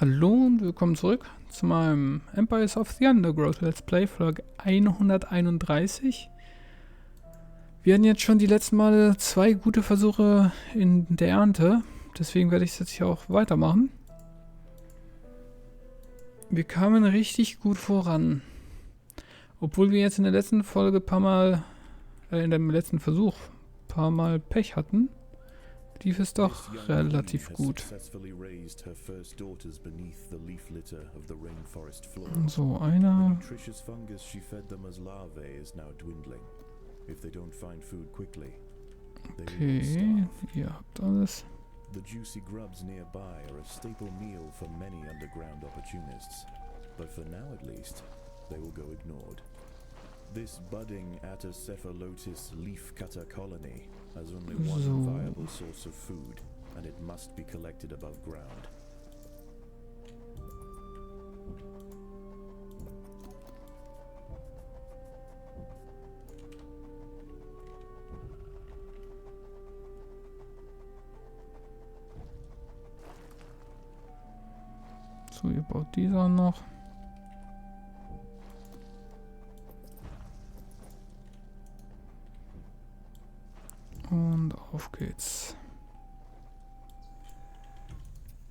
Hallo und willkommen zurück zu meinem Empires of the Undergrowth Let's Play Folge 131. Wir hatten jetzt schon die letzten Male 2 gute Versuche in der Ernte, deswegen werde ich es jetzt hier auch weitermachen. Wir kamen richtig gut voran. Obwohl wir jetzt in der letzten Folge in dem letzten Versuch ein paar Mal Pech hatten, lief es doch relativ gut. So, einer. Okay, ihr habt alles. The juicy grubs nearby are a staple meal for many underground opportunists, but for now at least, they will go ignored. This budding Atacephalotis leaf-cutter colony has only one viable source of food, and it must be collected above ground. So, ihr baut dieser noch. Und auf geht's.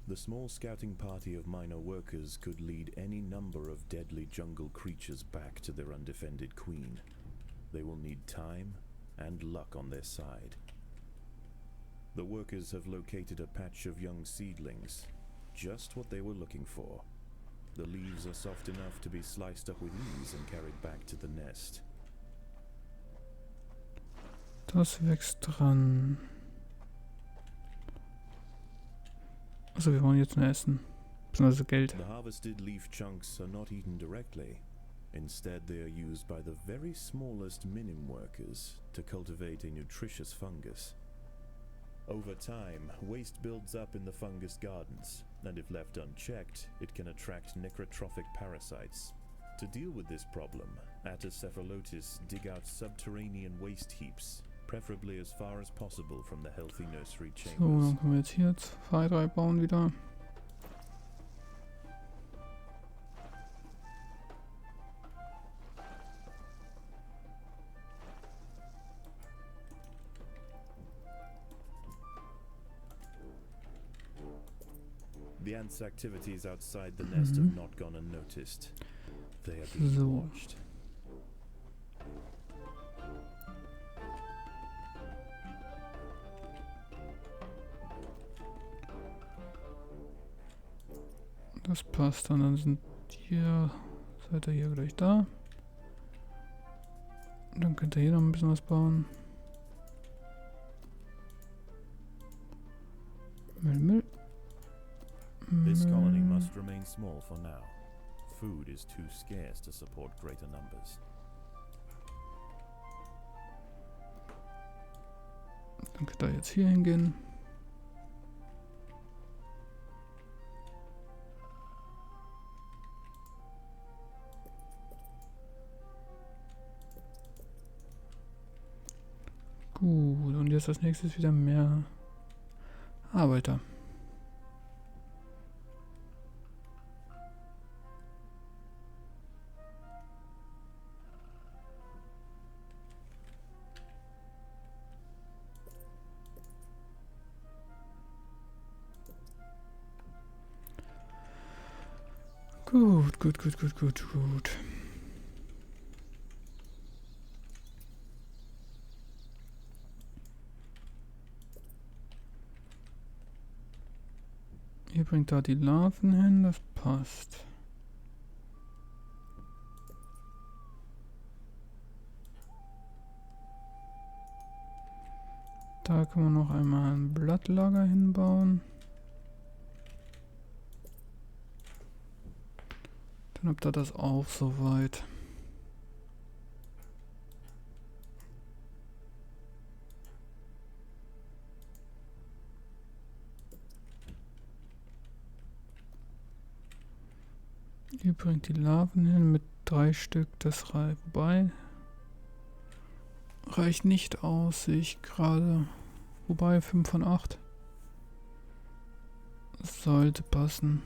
The small scouting party of minor workers could lead any number of deadly jungle creatures back to their undefended queen. They will need time and luck on their side. The workers have located a patch of young seedlings. Just what they were looking for. The leaves are soft enough to be sliced up with ease and carried back to the nest. Das wächst dran. Also wir wollen jetzt nur essen. Beziehungsweise Geld. The harvested leaf chunks are not eaten directly. Instead they are used by the very smallest minim workers to cultivate a nutritious fungus. Over time, waste builds up in the fungus gardens, and if left unchecked, it can attract necrotrophic parasites. To deal with this problem, Atacephalotis dig out subterranean waste heaps, preferably as far as possible from the healthy nursery So, chambers. dann können wir jetzt hier 2, 3 bauen wieder. The ants' activities outside the nest have not gone unnoticed. They are being watched. Das passt dann seid ihr hier gleich da. Und dann könnt ihr hier noch ein bisschen was bauen. Müll. This colony must remain small for now. Food is too scarce to support greater numbers. Dann könnt ihr jetzt hier hingehen. Gut, und jetzt als nächstes wieder mehr Arbeiter. Gut. Ihr bringt da die Larven hin, das passt. Da können wir noch einmal ein Blattlager hinbauen. Dann habt ihr das auch soweit. Ihr bringt die Larven hin mit 3 Stück, das reicht. Wobei, reicht nicht aus, sehe ich gerade. Wobei 5 von 8. Sollte passen.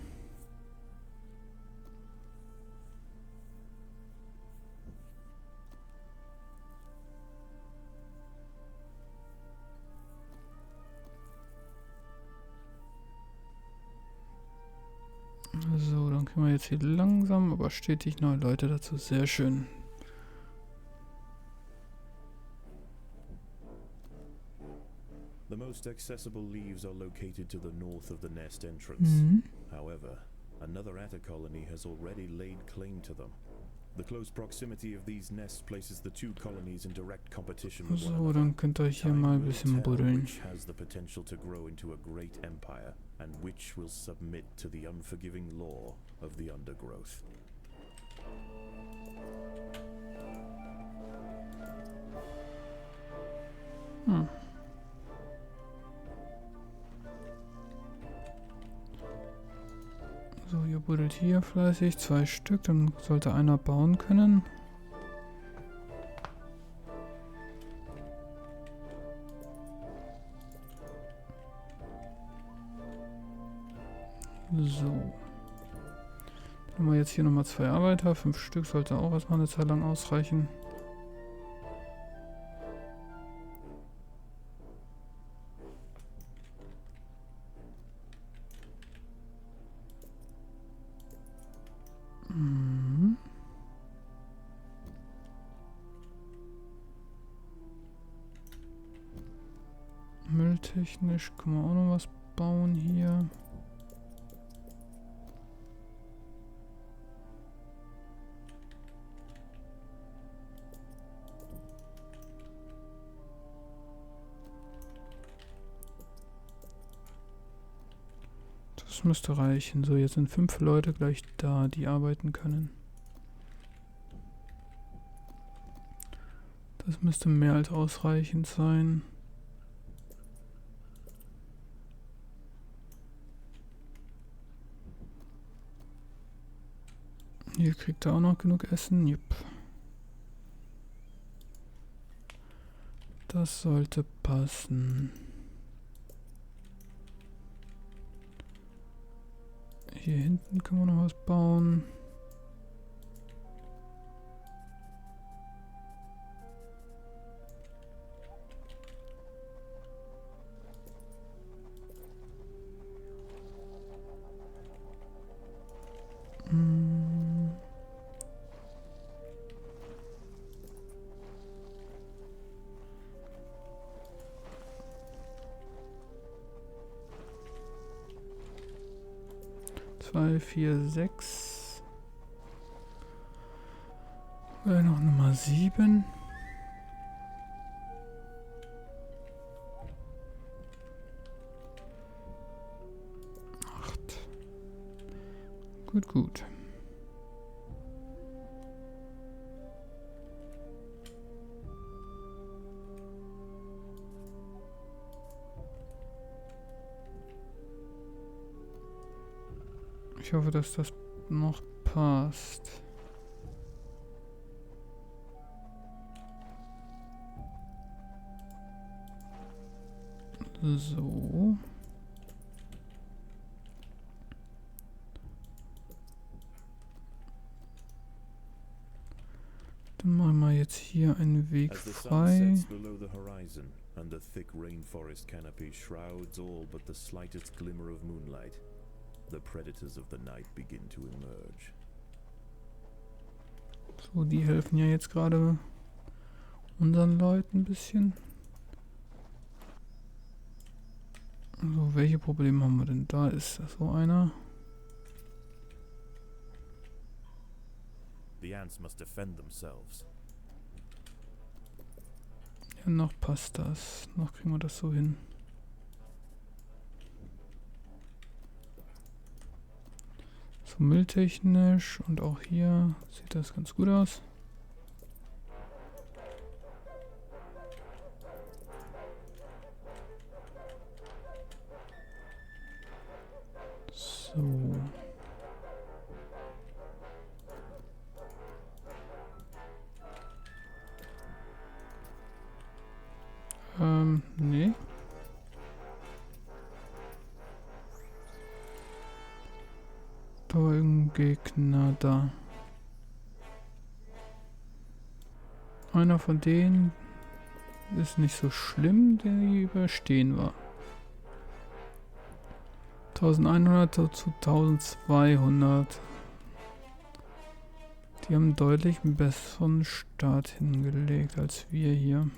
dann kriegen wir jetzt hier langsam, aber stetig neue Leute dazu. Sehr schön. The most accessible leaves are located to the north of the nest entrance. However, another Ernte colony has already laid claim to them. The close proximity of these nests places the two colonies in direct competition with one So, another. dann könnt ihr hier mal ein bisschen buddeln. Which has the potential to grow into a great empire, and which will submit to the unforgiving law of the Undergrowth. So, ihr buddelt hier fleißig 2 Stück, dann sollte einer bauen können. So. Dann haben wir jetzt hier nochmal 2 Arbeiter. 5 Stück sollte auch erstmal eine Zeit lang ausreichen. Mülltechnisch können wir auch noch was bauen hier. Das müsste reichen. So, jetzt sind 5 Leute gleich da, die arbeiten können. Das müsste mehr als ausreichend sein. Hier kriegt er auch noch genug Essen. Jupp. Das sollte passen. Hier hinten können wir noch was bauen. Zwei, 4, 6. Noch Nummer 7. Gut, gut. Ich hoffe, dass das noch passt. So. Dann machen wir jetzt hier einen Weg frei. And the thick rainforest canopy shrouds all but the slightest glimmer of moonlight. The predators of the night begin to emerge. So, die helfen ja jetzt gerade unseren Leuten ein bisschen. So, welche Probleme haben wir denn? Da ist so einer. The ants must defend themselves. Ja, noch passt das. Noch kriegen wir das so hin. So, mülltechnisch und auch hier sieht das ganz gut aus. So. Nee. Da war irgendein Gegner da. Einer von denen ist nicht so schlimm, die überstehen wir. 1100 zu 1200 Die haben deutlich einen besseren Start hingelegt als wir hier.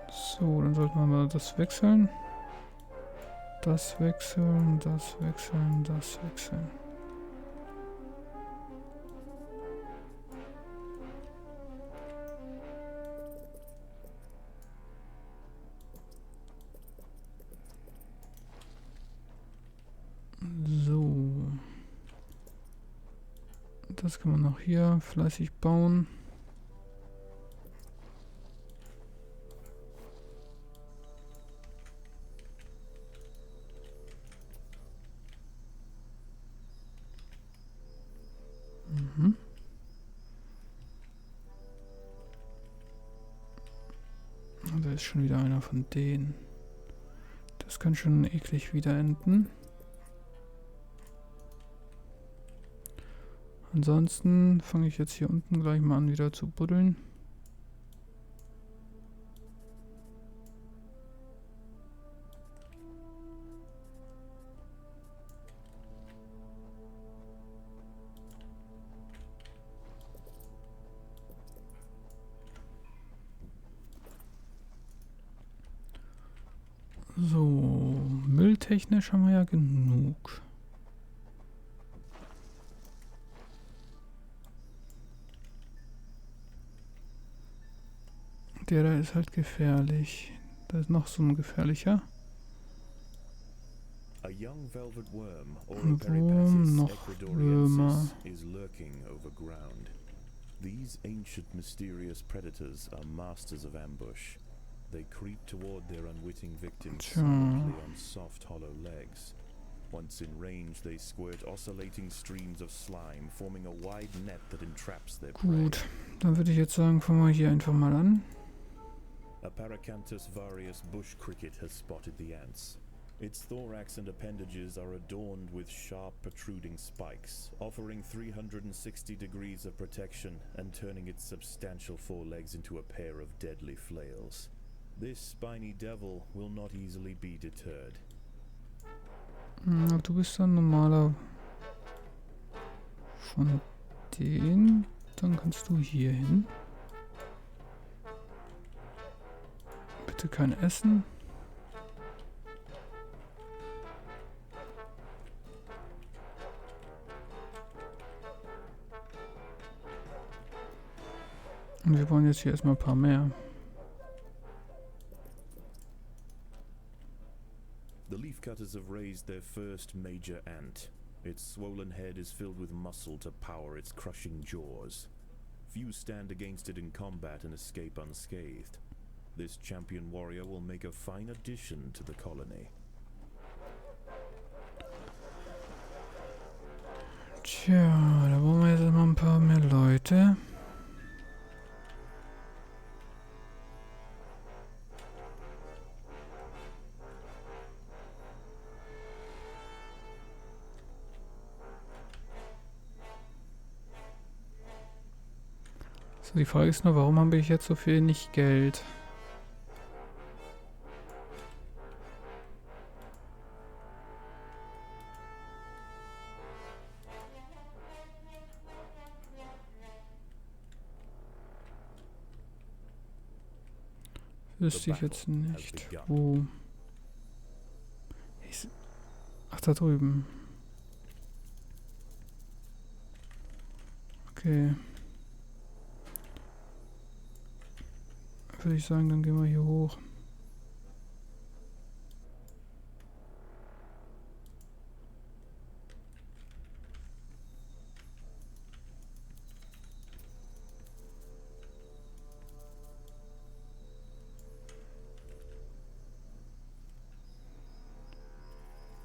So, dann sollten wir mal das wechseln. Das wechseln, das wechseln, das wechseln. So. Das kann man noch hier fleißig bauen. Mhm. Da ist schon wieder einer von denen. Das kann schon eklig wieder enden. Ansonsten fange ich jetzt hier unten gleich mal an wieder zu buddeln. So, mülltechnisch haben wir ja genug. Der da ist halt gefährlich. Da ist noch so ein gefährlicher. Ein Wurm, noch Würmer. is lurking over ground. These ancient mysterious predators are masters of ambush. They creep toward their unwitting victims silently on soft, hollow legs. Once in range, they squirt oscillating streams of slime, forming a wide net that entraps their prey. Gut, dann würde ich jetzt sagen, fangen wir hier einfach mal an. A Paracanthus varius bush cricket has spotted the ants. Its thorax and appendages are adorned with sharp, protruding spikes, offering 360 degrees of protection and turning its substantial forelegs into a pair of deadly flails. This spiny devil will not easily be deterred. Du bist ein normaler von denen. Dann kannst du hier hin. Bitte kein Essen. Und wir brauchen jetzt hier erstmal ein paar mehr. The leafcutters have raised their first major ant. Its swollen head is filled with muscle to power its crushing jaws. Few stand against it in combat and escape unscathed. This champion warrior will make a fine addition to the colony. Tja, da brauchen wir jetzt mal ein paar mehr Leute. So, die Frage ist nur, warum habe ich jetzt so viel nicht Geld? Wüsste ich jetzt nicht, wo. Ach, da drüben. Okay. Würde ich sagen, dann gehen wir hier hoch.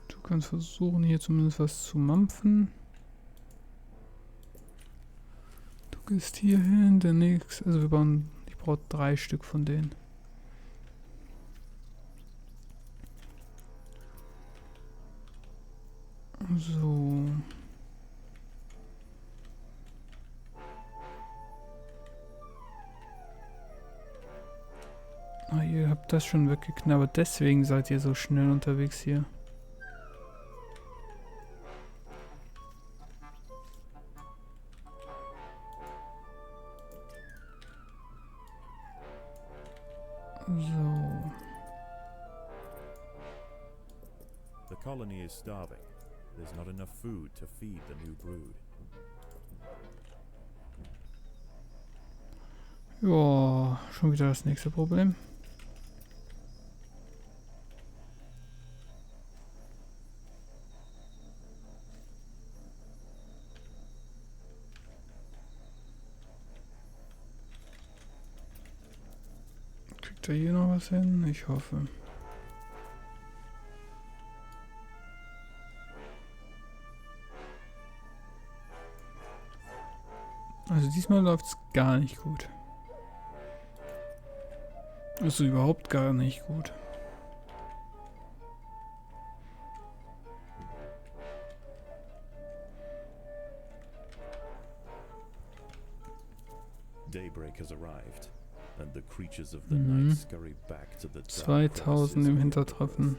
Du kannst versuchen, hier zumindest was zu mampfen. Du gehst hier hin, der nächste. Also wir bauen. Ich brauche 3 Stück von denen. So. Hab das schon weggeknabbert. Deswegen seid ihr so schnell unterwegs hier. So. The colony is starving. There's not enough food to feed the new brood. Ja, schon wieder das nächste Problem. Kriegt er hier noch was hin? Ich hoffe. Also diesmal läuft es gar nicht gut. Also überhaupt gar nicht gut. Daybreak has arrived, and the creatures of the night scurry back to the dark 2000 im Hintertreffen.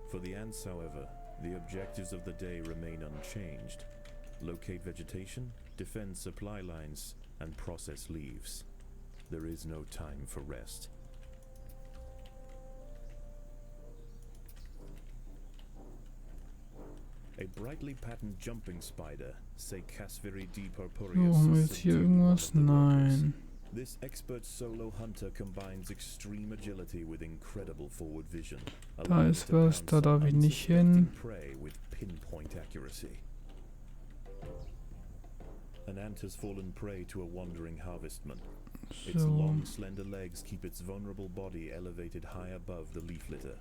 For the ants, however, the objectives of the day remain unchanged. Locate vegetation, defend supply lines, and process leaves. There is no time for rest. A brightly patterned jumping spider, Secasviridae purpureus. Haben wir jetzt hier irgendwas? Nein. This expert solo hunter combines extreme agility with incredible forward vision. Da ist was, da darf ich nicht hin. Prey with pinpoint accuracy. An ant has fallen prey to a wandering harvestman. Its So. long, slender legs keep its vulnerable body elevated high above the leaf litter.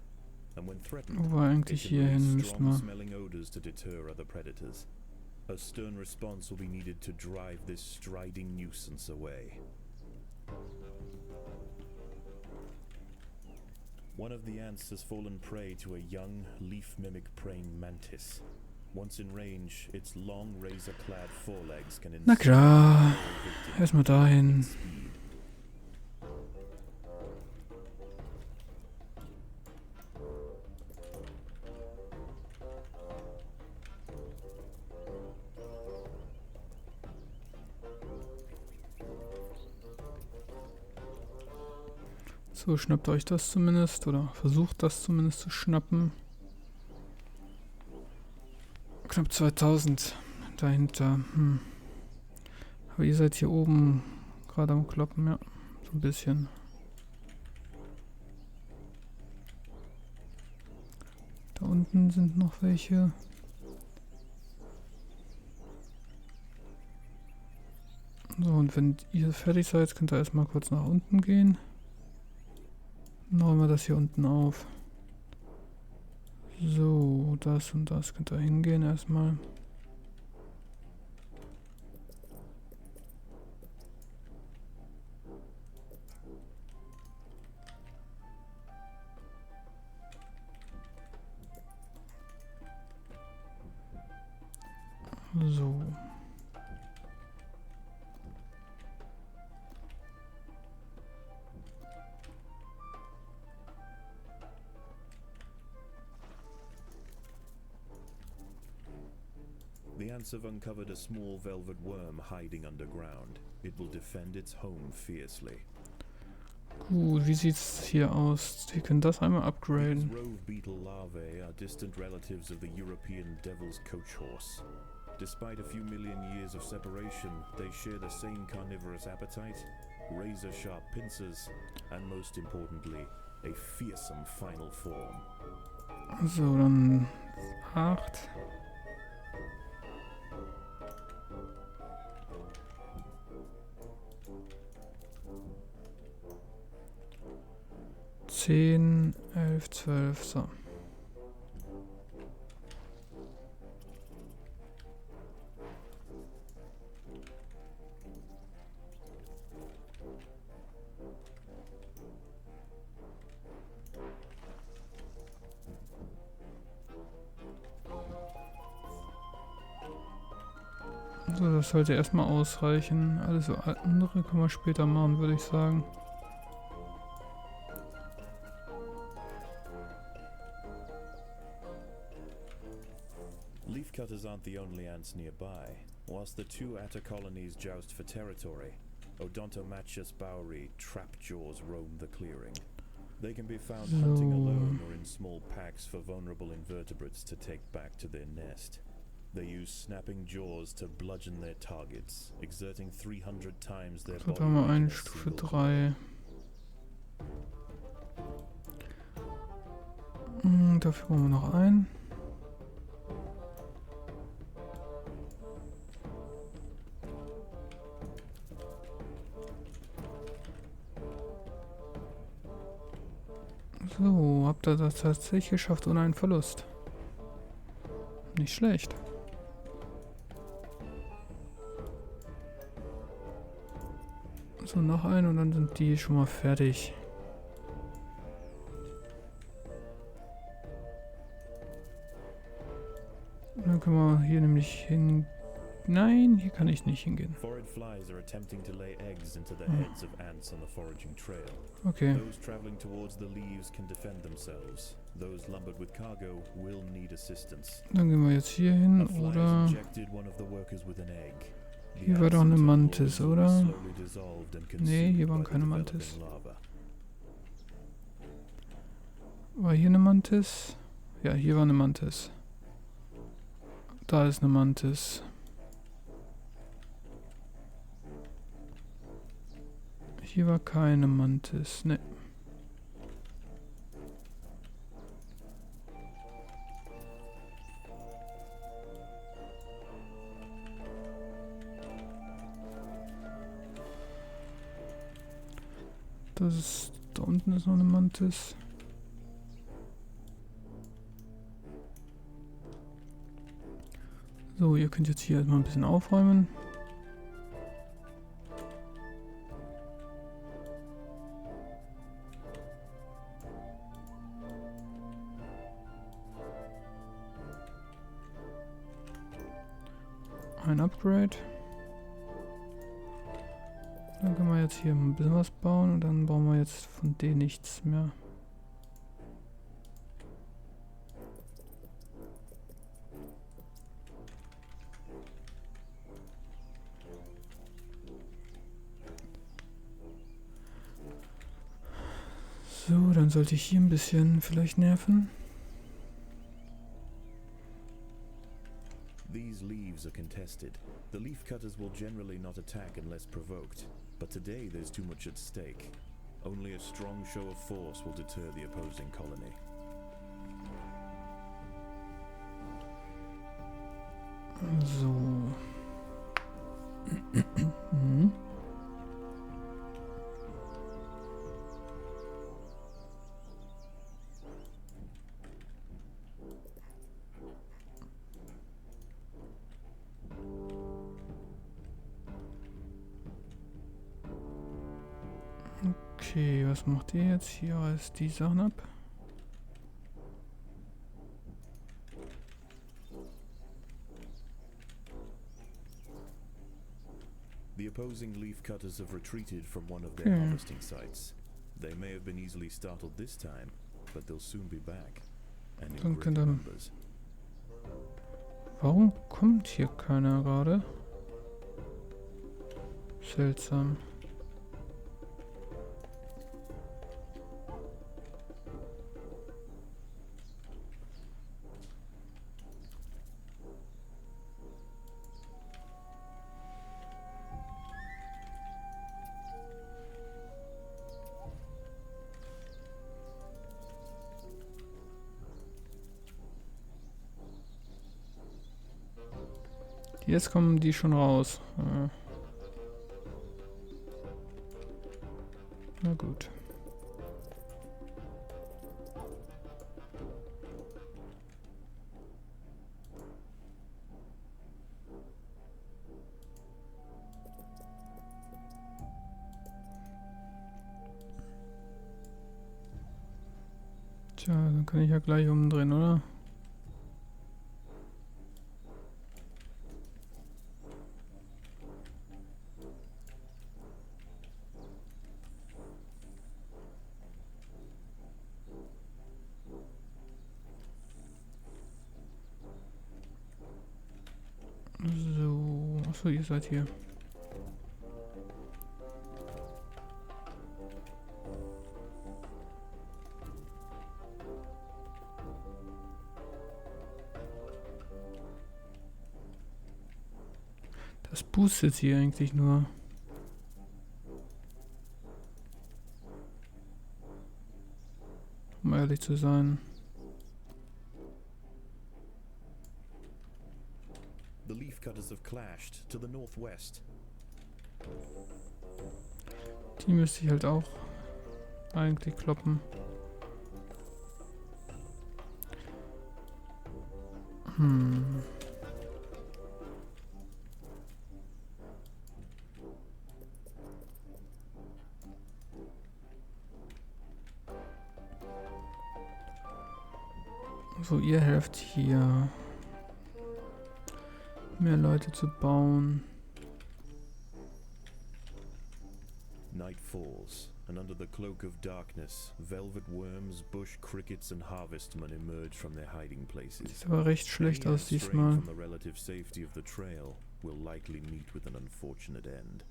And when threatened, Wo wir eigentlich it hier hin emits müssen wir. strong-smelling odors to deter other predators. A stern response will be needed to drive this striding nuisance away. One of the ants has fallen prey to a young, leaf-mimic praying mantis. Once in range, its long, razor-clad forelegs can Na klar, erstmal dahin. speed. So, schnappt euch das zumindest oder versucht das zumindest zu schnappen. Knapp 2000 dahinter. Aber ihr seid hier oben gerade am Kloppen, ja. So ein bisschen. Da unten sind noch welche. So, und wenn ihr fertig seid, könnt ihr erstmal kurz nach unten gehen. Dann räumen wir das hier unten auf. So, das und das könnt ihr hingehen erstmal. So. The ants have uncovered a small velvet worm hiding underground. It will defend its home fiercely. Gut, wie sieht's hier aus? Wir können das einmal These upgraden. rove beetle larvae are distant relatives of the European devil's coach horse. Despite a few million years of separation, they share the same carnivorous appetite, razor-sharp pincers, and most importantly, a fearsome final form. So, dann 8. Zehn, 11, 12, so. So, das sollte erstmal ausreichen. Alles so andere können wir später machen, würde ich sagen. the only ants nearby, whilst the two atta colonies joust for territory. Odontomachus bauri trapjaws roam the clearing. They can be found hunting alone or in small packs for vulnerable invertebrates to take back to their nest. They use snapping jaws to bludgeon their targets, exerting 300 times their Dort body haben wir weight in eine a Stufe single 3. Dafür brauchen wir noch einen. So, habt ihr das tatsächlich geschafft ohne einen Verlust. Nicht schlecht. So, noch einen und dann sind die schon mal fertig. Und dann können wir hier nämlich hin... Nein, hier kann ich nicht hingehen. Forward flies are attempting to lay eggs into the heads of ants on the foraging trail. Okay. Those traveling towards the leaves can defend themselves. Those lumbered with cargo will need assistance. Dann gehen wir jetzt hier hin, A fly oder... has injected one of the workers with an egg. The Hier war doch eine ants Mantis, will oder? slowly dissolved and Nee, hier consumed waren by the keine developing Mantis. lava. War hier eine Mantis? Ja, hier war eine Mantis. Da ist eine Mantis. Hier war keine Mantis, ne. Das ist... Da unten ist noch eine Mantis. So, ihr könnt jetzt hier erstmal ein bisschen aufräumen. Ein Upgrade. Dann können wir jetzt hier ein bisschen was bauen und dann brauchen wir jetzt von denen nichts mehr. So, dann sollte ich hier ein bisschen vielleicht nerven. These leaves are contested. The leaf cutters will generally not attack unless provoked, but today there's too much at stake. Only a strong show of force will deter the opposing colony. So. Mhm. Okay, was macht ihr jetzt? Hier reißt die Sachen ab. The opposing leaf cutters have retreated from one of their harvesting sites. They may have been easily startled this time, but they'll soon be back. And in greater numbers. Warum kommt hier keiner gerade? Seltsam. Jetzt kommen die schon raus. Ja. Na gut. Tja, dann kann ich ja gleich umdrehen, oder? So. Achso, ihr seid hier. Das boostet sie eigentlich nur. Um ehrlich zu sein. The leaf cutters have clashed to the northwest. Die müsste ich halt auch eigentlich kloppen. So, ihr helft hier. Mehr Leute zu bauen. Night falls, and under the cloak of darkness, velvet worms, bush crickets, and harvestmen emerge from their hiding places. Sieht aber recht schlecht aus diesmal. From the relative safety of the trail will likely meet with an unfortunate end.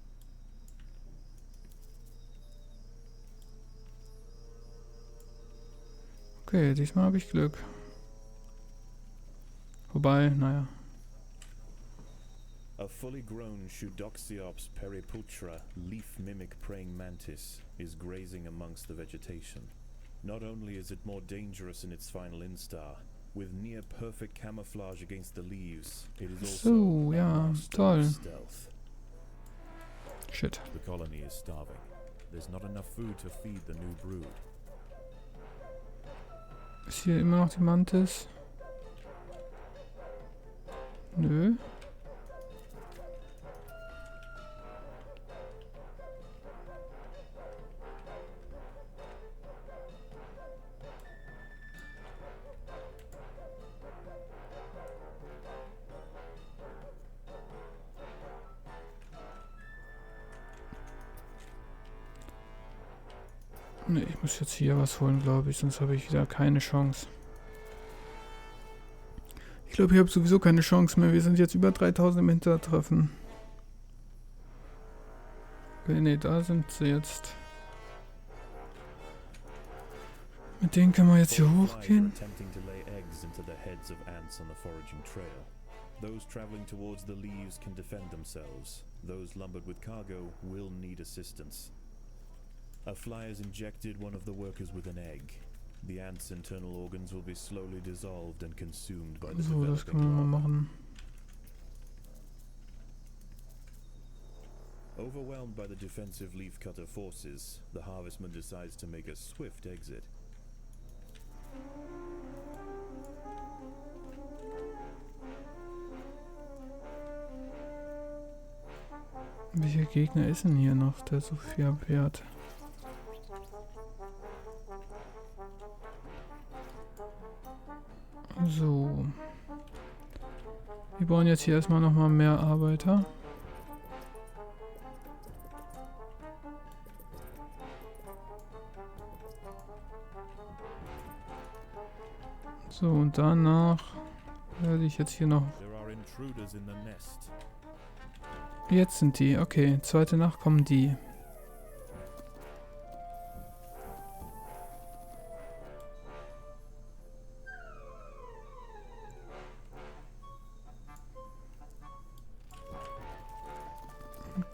Okay, diesmal habe ich Glück. Wobei, naja. A fully grown Shudoxiops periputra, leaf mimic praying mantis, is grazing amongst the vegetation. Not only is it more dangerous in its final instar, with near perfect camouflage against the leaves, it is also So, ja, toll. stealth. Shit. The colony is starving. There's not enough food to feed the new brood. Ist hier immer noch die Mantis? Nö. Ne, ich muss jetzt hier was holen, glaube ich, sonst habe ich wieder keine Chance. Ich glaube, ich habe sowieso keine Chance mehr. Wir sind jetzt über 3000 im Hintertreffen. Okay, ne, da sind sie jetzt. Mit denen kann man jetzt hier hochgehen. Those traveling towards the leaves can defend themselves. Those lumbered with cargo will need assistance. A fly has injected one of the workers with an egg. The ant's internal organs will be slowly dissolved and consumed by the So, das kann man mal machen. Overwhelmed by the defensive leafcutter forces, the harvestman decides to make a swift exit. Welcher Gegner ist denn hier noch, der so viel abwehrt? So. Wir brauchen jetzt hier erstmal nochmal mehr Arbeiter. So, und danach werde ich jetzt hier noch... Jetzt sind die, okay. Zweite Nacht kommen die.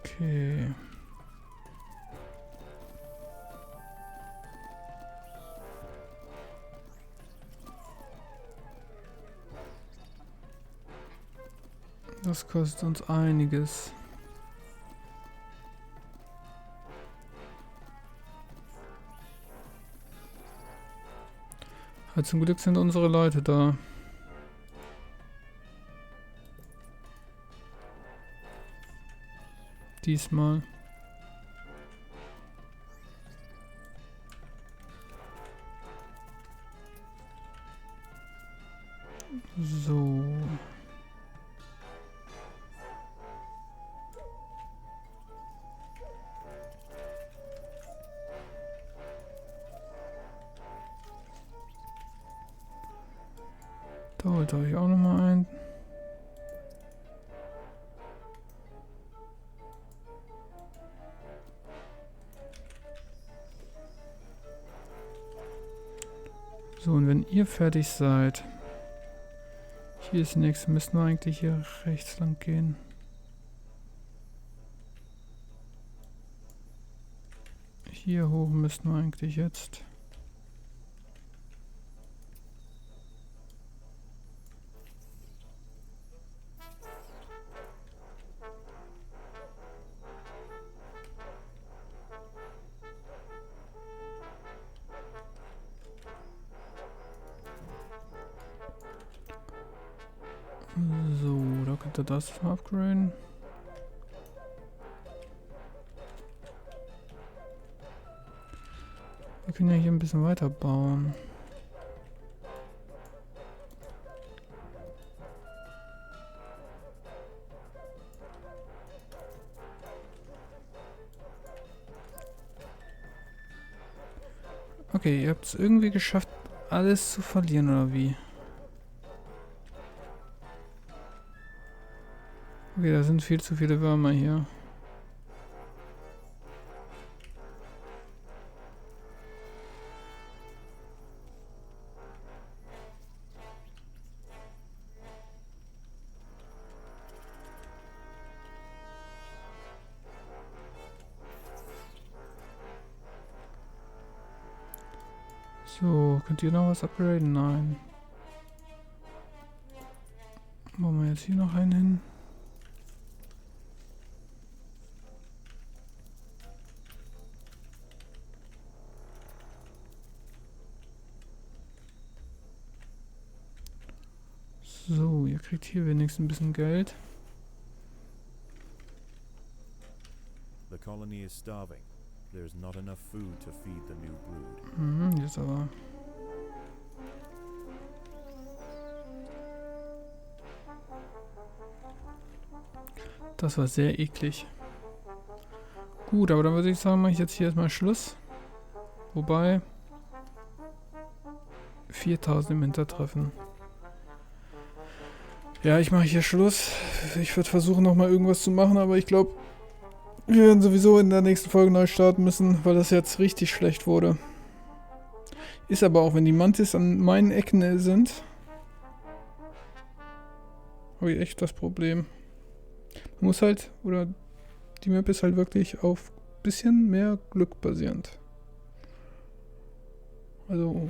Okay. Das kostet uns einiges. Ja, zum Glück sind unsere Leute da. Diesmal. So. Da holt euch auch nochmal ein. So, und wenn ihr fertig seid, hier ist nichts, müssen wir eigentlich hier rechts lang gehen. Hier hoch müssen wir eigentlich jetzt. So, da könnt ihr das mal upgraden. Wir können ja hier ein bisschen weiter bauen. Okay, ihr habt es irgendwie geschafft, alles zu verlieren, oder wie? Okay, da sind viel zu viele Würmer hier. So, könnt ihr noch was upgraden? Nein. Machen wir jetzt hier noch einen hin. So, ihr kriegt hier wenigstens ein bisschen Geld. The colony is starving. There's not enough food to feed the new brood. Mhm, jetzt aber. Das war sehr eklig. Gut, aber dann würde ich sagen, mache ich jetzt hier erstmal Schluss. Wobei 4000 im Hintertreffen. Ja, ich mache hier Schluss. Ich würde versuchen nochmal irgendwas zu machen, aber ich glaube, wir werden sowieso in der nächsten Folge neu starten müssen, weil das jetzt richtig schlecht wurde. Ist aber auch, wenn die Mantis an meinen Ecken sind, habe ich echt das Problem. Man muss halt, oder die Map ist halt wirklich auf ein bisschen mehr Glück basierend. Also,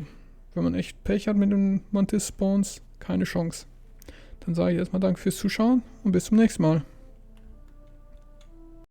wenn man echt Pech hat mit den Mantis-Spawns, keine Chance. Dann sage ich erstmal Danke fürs Zuschauen und bis zum nächsten Mal.